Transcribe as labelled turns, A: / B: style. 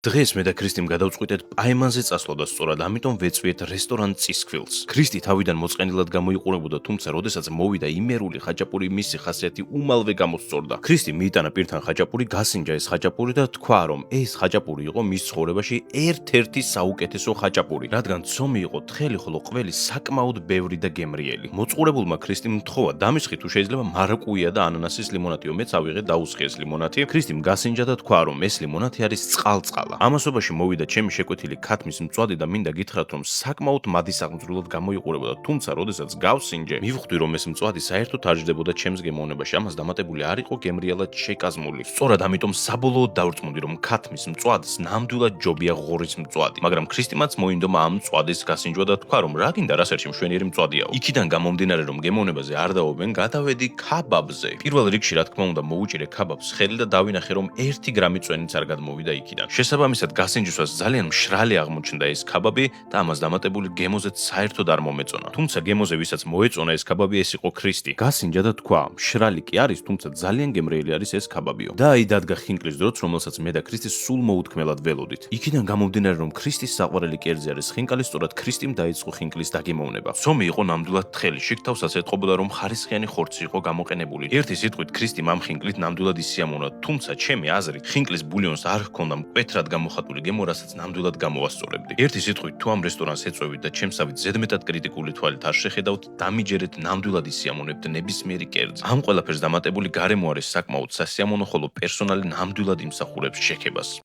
A: დღეს მე და ქრისტიმ გადავწყვიტეთ პაემანზე წასვლა და სწორად ამიტომ ვეწვიეთ რესტორან წისქვილს. ქრისტი თავიდან მოწყენილად გამოიყურებოდა, თუმცა როდესაც მოვიდა იმერული ხაჭაპური მისი ხასიათი უმალვე გამოსწორდა. ქრისტი მიიტანა პირთან ხაჭაპური, გასინჯა ეს ხაჭაპური და თქვა, რომ ეს ხაჭაპური იყო მის ცხოვრებაში ერთ-ერთი საუკეთესო ხაჭაპური, რადგან ცომი იყო თხელი, ხოლო ყველი საკმაოდ ბევრი და გემრიელი. მოწყურებულმა ქრისტიმ მთხოვა, დამისხი თუ შეიძლება მარაკუია და ანანასის ლიმონათიო, მეც ავიღე დაუსხი ეს ლიმონათი. ქრისტიმ გასინჯა და თქვა, რომ ეს ლიმონათი არის წყალწყალ. ამასობაში მოვიდა ჩემი შეკვეთილი ქათმის მწვადი და მინდა გითხრათ, რომ საკმაოდ მადი საყმწვილად გამოიყურებოდა, თუმცა როდესაც გავსინჯე, მივხვდი, რომ ეს მწვადი საერთოდ არ ჯდებოდა ჩემს გემოვნებაში, ამას დამატებული არ იყო გემრიელად შეკაზმული. სწორად ამიტომ საბოლოოდ დავრწმუნდი, რომ ქათმის მწვადს ნამდვილად ჯობია ღორის მწვადი, მაგრამ ქრისტიმაც მოინდომა ამ მწვადის გასინჯვა და თქვა, რომ რა გინდა, რასერჩი მშვენიერი მწვადიაო. იქიდან გამომდინარე, რომ გემოვნებაზე არ დაობენ, გადავედი ქაბაბზე. პირველ რიგში, რა თქმა უნდა, მოვუჭირე ქაბაბს ხელი და დავინახე, რომ 1 გრამი წვენიც არ გადმოვიდა იქიდან. შესაბამისად, გასინჯვისას ძალიან მშრალი აღმოჩნდა ეს ქაბაბი და ამას დამატებული გემოზეც საერთოდ არ მომეწონა. თუმცა გემოზე, ვისაც მოეწონა ეს ქაბაბი, ეს იყო ქრისტი. გასინჯა და თქვა, მშრალი კი არის, თუმცა ძალიან გემრიელი არის ეს ქაბაბიო. და აი დადგა ხინკლის დროც, რომელსაც მე და ქრისტი სულ მოუთქმელად ველოდით. იქიდან გამომდინარე, რომ ქრისტის საყვარელი კერძი არის ხინკალი, სწორად ქრისტიმ დაიწყო ხინკლის დაგემოვნება. ცომი იყო ნამდვილად თხელი, შიგთავსაც ეტყობოდა, რომ ხარისხიანი ხორცი იყო გამოყენებული. ერთი სიტყვით, ქრისტიმ ამ ხინკლით ნამდვილად ისიამოვნა, თუმცა ჩემი აზრით, ხინკლის ბულიონს არ ჰქონდა მკვეთრად გამოხატული გემო, რასაც ნამდვილად გამოვასწორებდი. ერთი სიტყვით, თუ ამ რესტორანს ეწვევით და ჩემსავით ზედმეტად კრიტიკული თვალით არ შეხედავთ, დამიჯერეთ, ნამდვილად ისიამოვნებთ ნებისმიერი კერძი. ამ ყველაფერს დამატებული გარემო არის საკმაოდ სასიამოვნო, ხოლო პერსონალი ნამდვილად იმსახურებს შექებას.